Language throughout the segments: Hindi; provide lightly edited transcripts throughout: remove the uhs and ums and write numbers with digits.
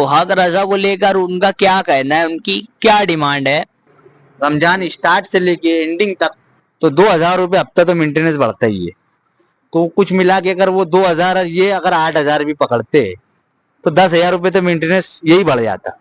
तो हक रजा को लेकर उनका क्या कहना है, उनकी क्या डिमांड है? रमजान स्टार्ट से लेके एंडिंग तक तो 2,000 रुपये हफ्ता तो मेंटेनेंस बढ़ता ही है। तो कुछ मिला के अगर वो 2,000 ये अगर 8,000 भी पकड़ते तो 10,000 रुपये तो मेंटेनेंस यही बढ़ जाता।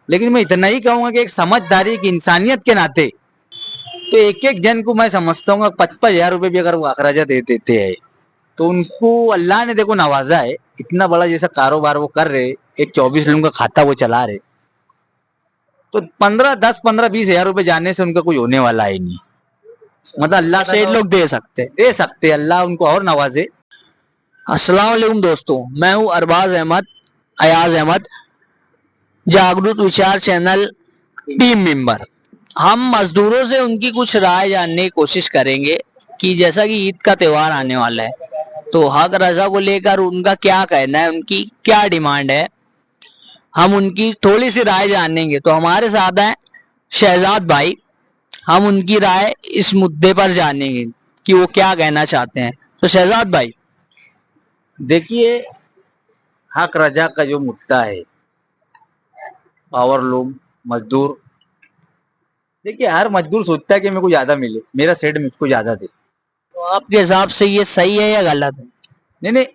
लेकिन मैं इतना ही कहूंगा कि एक समझदारी की इंसानियत के नाते तो एक एक जन को मैं समझता हूँ 55,000 रुपये भी अगर वो अखराजा दे देते हैं तो उनको अल्लाह ने देखो नवाजा है, इतना बड़ा जैसा कारोबार वो कर रहे, एक 24 लोगों का खाता वो चला रहे, तो 15, 10, 15, 20 हजार रुपये जाने से उनका कोई होने वाला है नहीं। मतलब अल्लाह से लोग दे सकते, अल्लाह उनको और नवाजे। अस्सलाम वालेकुम दोस्तों, मैं हूं अयाज अहमद, जागरूक विचार चैनल टीम मेंबर। हम मजदूरों से उनकी कुछ राय जानने की कोशिश करेंगे कि जैसा कि ईद का त्योहार आने वाला है, तो हक रजा को लेकर उनका क्या कहना है, उनकी क्या डिमांड है, हम उनकी थोड़ी सी राय जानेंगे। तो हमारे साथ हैं शहजाद भाई, हम उनकी राय इस मुद्दे पर जानेंगे कि वो क्या कहना चाहते हैं। तो शहजाद भाई, देखिए, हक रजा का जो मुद्दा है, पावर लूम, मजदूर, देखिए हर मजदूर सोचता है कि मेरे को ज्यादा मिले, मेरा सेठ मुझको ज्यादा दे। तो आपके हिसाब से ये सही है या गलत है? नहीं नहीं,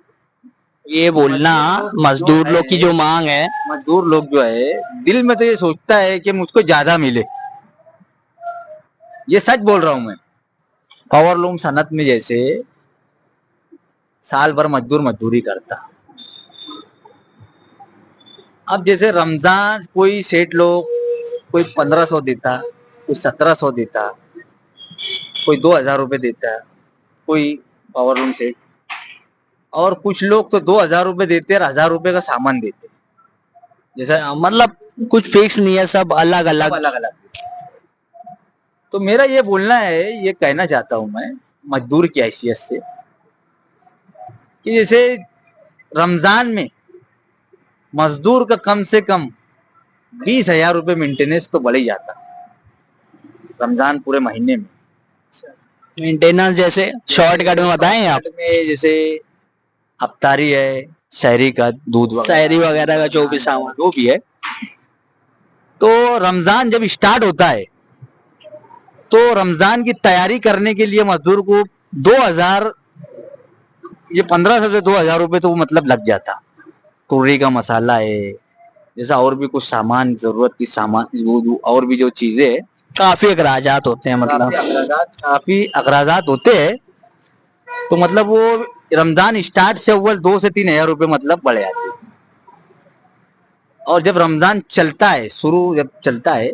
ये बोलना मजदूर लोग की जो मांग है, मजदूर लोग जो है दिल में तो ये सोचता है कि मुझको ज्यादा मिले, ये सच बोल रहा हूं मैं। पावर लूम सनत में जैसे साल भर मजदूर मजदूरी करता, अब जैसे रमजान कोई सेठ लोग कोई 1,500 देता, कोई 1,700 देता, कोई 2,000 रुपये देता, कोई पावर लूम सेठ, और कुछ लोग तो 2,000 रुपये देते और 1,000 रुपये का सामान देते। जैसा मतलब कुछ फिक्स नहीं है, सब अलग अलग अलग अलग। तो मेरा ये बोलना है, ये कहना चाहता हूं मैं मजदूर की हैसियत से कि जैसे रमजान में मजदूर का कम से कम 20,000 रुपये मेंटेनेंस तो बढ़ ही जाता रमजान पूरे महीने में। मेंटेनेंस जैसे शॉर्टकट में बताएं आप? में जैसे अफ्तारी है, शहरी का दूध शहरी वगैरह का जो भी सामान जो भी है, तो रमजान जब स्टार्ट होता है तो रमजान की तैयारी करने के लिए मजदूर को 2,000, ये 1,500 से 2,000 रुपये तो मतलब लग जाता। तोरी का मसाला है, जैसा और भी कुछ सामान, जरूरत की सामान, वो और भी जो चीजें है, काफी अखराजात होते हैं, मतलब काफी अखराजात होते हैं। तो मतलब वो रमजान स्टार्ट से अव्वल 2 से 3 हजार रुपये मतलब बढ़ जाते हैं। और जब रमजान चलता है, शुरू जब चलता है,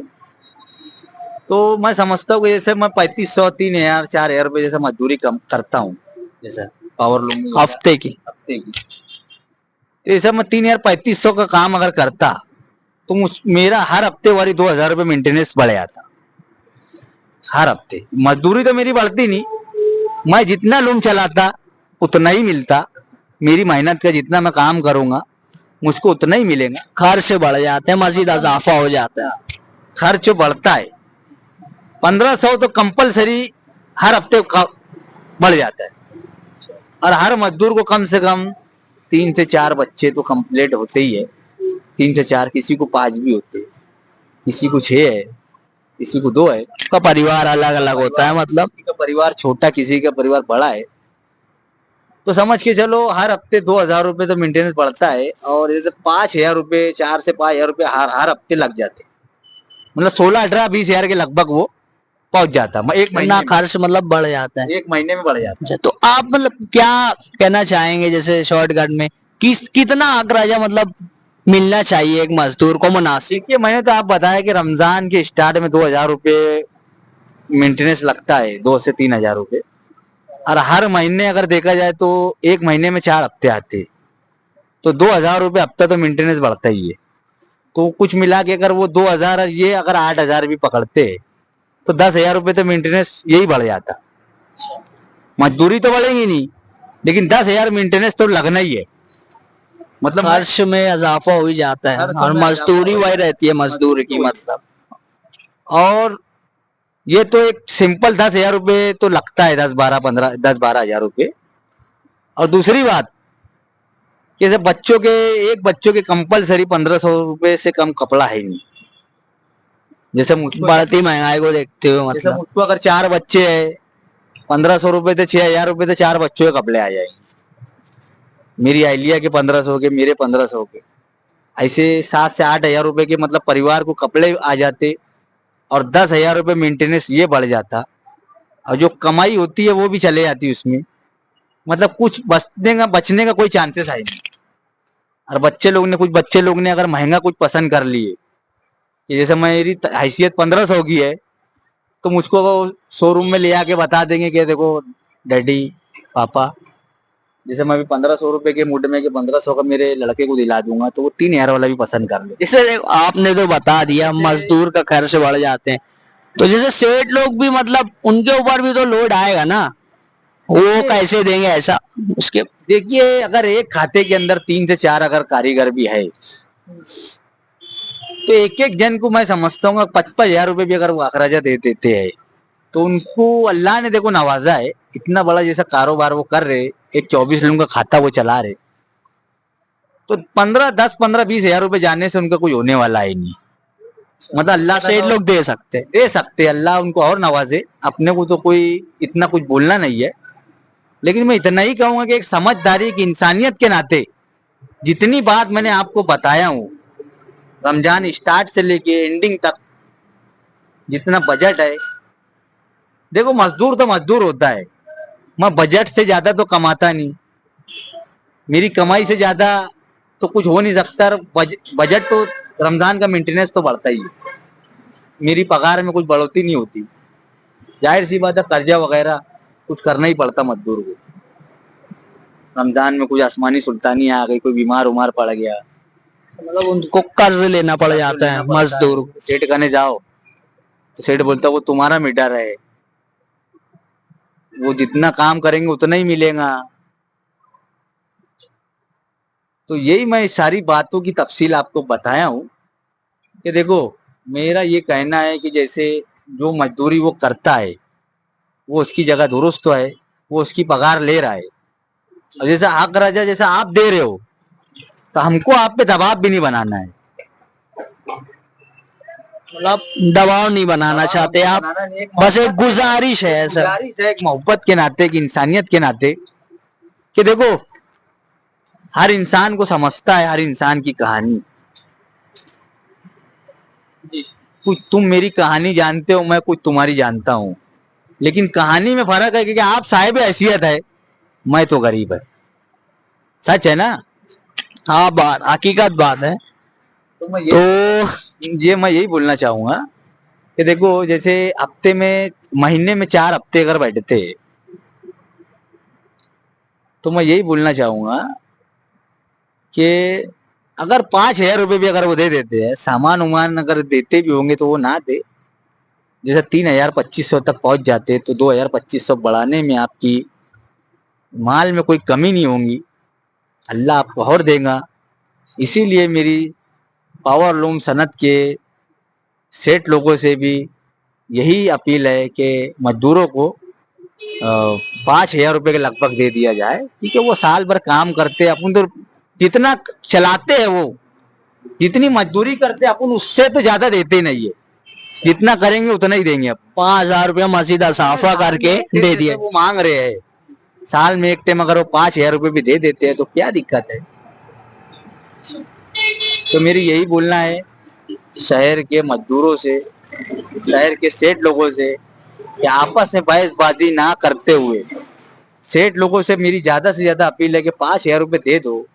तो मैं समझता हूँ कि जैसे मैं 3,500, 3,000, 4,000 रुपये जैसा मजदूरी कम करता हूँ, जैसा पावर लूम हफ्ते की। तो जैसा मैं 3,000, 3,500 का काम अगर करता तो मेरा हर हफ्ते वाली 2,000 रुपये मेंटेनेंस बढ़ जाता। हर हफ्ते मजदूरी तो मेरी बढ़ती नहीं, मैं जितना लूम चलाता उतना ही मिलता, मेरी मेहनत का जितना मैं काम करूंगा मुझको उतना ही मिलेगा। खर्च बढ़ जाते हैं, मजीद इजाफा हो जाता है, खर्च बढ़ता है। 1,500 तो कंपलसरी हर हफ्ते बढ़ जाता है, और हर मजदूर को कम से कम 3 से 4 बच्चे तो कंप्लीट होते ही है। 3 से 4, किसी को 5 भी होते, किसी को 6 है, किसी को 2 है। का परिवार अलग अलग होता है, मतलब किसी का परिवार छोटा, किसी का परिवार बड़ा है, तो समझ के चलो हर हफ्ते 2,000 रुपये तो मेंटेनेंस बढ़ता है। और जैसे 5,000 रुपये, 4 से 5,000 रुपये हर हफ्ते लग जाते, मतलब 16, 18, 20 हजार के लगभग वो पहुंच जाता। एक महीना खर्च मतलब बढ़ जाता है, एक महीने में बढ़ जाता है। तो आप मतलब क्या कहना चाहेंगे, जैसे शॉर्टकट में कितना अखराजा मतलब मिलना चाहिए एक मजदूर को मुनासिब? देखिए, मैंने तो आप बताया कि रमजान के स्टार्ट में 2,000 रुपये मेंटेनेंस लगता है, 2 से 3 हजार रुपये, और हर महीने अगर देखा जाए तो एक महीने में 4 हफ्ते आते, तो 2,000 रुपये हफ्ता तो मेंटेनेंस बढ़ता ही है। तो कुछ मिला के अगर वो 2,000 ये अगर 8,000 भी पकड़ते तो 10,000 रुपये तो मेंटेनेंस यही बढ़ जाता। मजदूरी तो बढ़ेगी नहीं, लेकिन 10,000 मेंटेनेंस तो लगना ही है। मतलब खर्च में इजाफा हो ही जाता है, और मजदूरी वही रहती है मजदूर की, मतलब। और ये तो एक सिंपल 10,000 रुपये तो लगता है, 10, 12, 15, 10, 12 हजार रुपये। और दूसरी बात, जैसे बच्चों के, एक बच्चों के कंपलसरी 1500 रुपए से कम कपड़ा है ही नहीं। जैसे मुझको बढ़ती महंगाई को देखते हुए जैसे मतलब मुझको अगर 4 बच्चे हैं, 1500 रुपए से 6000 रुपए से 4 बच्चों के कपड़े आ जाएंगे। मेरी आइलिया के 1500 के, मेरे 1500 के, ऐसे 7 से 8 हजार रुपए के मतलब परिवार को कपड़े आ जाते, और 10 हजार रुपए मेंटेनेंस ये बढ़ जाता, और जो कमाई होती है वो भी चले जाती उसमें। मतलब कुछ बचने का कोई चांसेस है नहीं। और कुछ बच्चे लोग ने अगर महंगा कुछ पसंद कर लिए, कि जैसे मेरी हैसियत 1500 की है, तो मुझको वो शोरूम में ले आके बता देंगे कि देखो डैडी, पापा, जैसे मैं अभी 1500 रुपए के मूड में कि 1500 का मेरे लड़के को दिला दूंगा, तो वो 3000 वाला भी पसंद कर ले। जैसे देखो, आपने तो बता दिया मजदूर का खर्च बढ़ जाते हैं, तो जैसे सेठ लोग भी मतलब उनके ऊपर भी तो लोड आएगा ना, वो कैसे देंगे ऐसा उसके। देखिए, अगर एक खाते के अंदर 3 से 4 अगर कारीगर भी है, तो एक एक जन को मैं समझता हूँ 55,000 रुपए भी अगर वो अखराजा दे देते हैं, तो उनको अल्लाह ने देखो नवाजा है, इतना बड़ा जैसा कारोबार वो कर रहे, एक 24 लोगों का खाता वो चला रहे, तो 15-20 हजार रुपए जाने से उनका कोई होने वाला है नहीं। मतलब अल्लाह सेठ लोग दे सकते हैं। दे सकते, अल्लाह उनको और नवाजे, अपने को तो कोई इतना कुछ बोलना नहीं है। लेकिन मैं इतना ही कहूंगा कि एक समझदारी की इंसानियत के नाते जितनी बात मैंने आपको बताया हूँ, रमजान स्टार्ट से लेके एंडिंग तक जितना बजट है, देखो मजदूर तो मजदूर होता है, मैं बजट से ज्यादा तो कमाता नहीं, मेरी कमाई से ज्यादा तो कुछ हो नहीं सकता। बजट तो रमजान का मेंटेनेंस तो बढ़ता ही है, मेरी पगार में कुछ बढ़ोतरी नहीं होती। जाहिर सी बात है, कर्जा वगैरह कुछ करना ही पड़ता मजदूर को। रमजान में कुछ आसमानी सुल्तानी आ गई, कोई बीमार उमार पड़ गया, मतलब उनको कर्ज लेना पड़ जाता है मजदूर को। सेठ करने जाओ तो सेठ बोलता है वो तुम्हारा मीटर है, वो जितना काम करेंगे उतना ही मिलेगा। तो यही मैं सारी बातों की तफसील आपको बताया हूँ कि देखो, मेरा ये कहना है कि जैसे जो मजदूरी वो करता है, वो उसकी जगह दुरुस्त तो है, वो उसकी पगार ले रहा है, और जैसा हक राजा जैसा आप दे रहे हो, तो हमको आप पे दबाव भी नहीं बनाना है। मतलब दबाव नहीं बनाना चाहते आप, बस एक गुजारिश है सर। गुजारिश है एक मोहब्बत के नाते, एक इंसानियत के नाते, कि देखो हर इंसान को समझता है, हर इंसान की कहानी। कुछ तुम मेरी कहानी जानते हो, मैं कुछ तुम्हारी जानता हूँ, लेकिन कहानी में फर्क है कि आप साहिब हैसियत है, मैं तो गरीब है। सच है ना? हाँ, बात हकीकत बात है। तो मैं यही बोलना चाहूंगा कि देखो, जैसे हफ्ते में, महीने में 4 हफ्ते अगर बैठते, तो मैं यही बोलना चाहूंगा कि अगर 5,000 रुपए भी अगर वो दे देते हैं, सामान उमान अगर देते भी होंगे तो वो ना दे, जैसे 3,000-2,500 तक पहुंच जाते, तो 2,000-2,500 बढ़ाने में आपकी माल में कोई कमी नहीं होगी, अल्लाह आपको और देगा। इसीलिए मेरी पावर लूम सनत के सेठ लोगों से भी यही अपील है कि मजदूरों को 5,000 रुपए के लगभग दे दिया जाए, क्योंकि वो साल भर काम करते हैं, अपन तो जितना चलाते हैं, वो जितनी मजदूरी करते हैं अपन उससे तो ज्यादा देते नहीं है, जितना करेंगे उतना ही देंगे। 5,000 रुपया मसीदा साफा करके दे दिए। वो मांग रहे हैं साल में एक टाइम, अगर वो 5,000 रुपए भी दे देते हैं तो क्या दिक्कत है। तो मेरी यही बोलना है शहर के मजदूरों से, शहर के सेठ लोगों से, कि आपस में बहसबाजी ना करते हुए, सेठ लोगों से मेरी ज्यादा से ज्यादा अपील है कि 5,000 रुपए दे दो।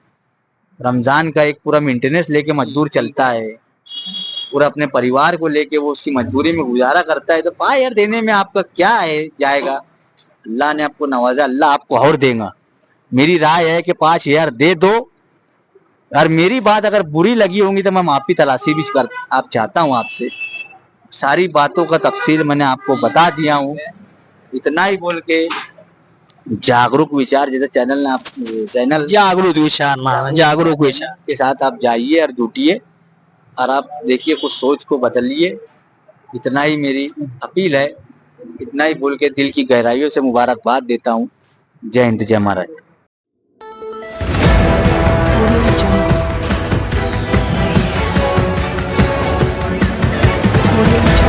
रमजान का एक पूरा मेंटेनेंस लेके मजदूर चलता है, पूरा अपने परिवार को लेके वो उसकी मजदूरी में गुजारा करता है, तो 5,000 देने में आपका क्या है जाएगा। अल्लाह ने आपको नवाजा, अल्लाह आपको और देगा। मेरी राय है कि 5,000 दे दो, और मेरी बात अगर बुरी लगी होंगी तो मैं माफी तलाशी भी आप चाहता हूँ आपसे। सारी बातों का तफसील मैंने आपको बता दिया हूँ। इतना ही बोल के जागरूक विचार जैसे चैनल जागरूक विचार, जागरूक विचार के साथ आप जाइए और जुटिए, और आप देखिए कुछ सोच को बदलिए। इतना ही मेरी अपील है। इतना ही बोल के दिल की गहराइयों से मुबारकबाद देता हूँ। जय हिंद, जय महाराज। Audio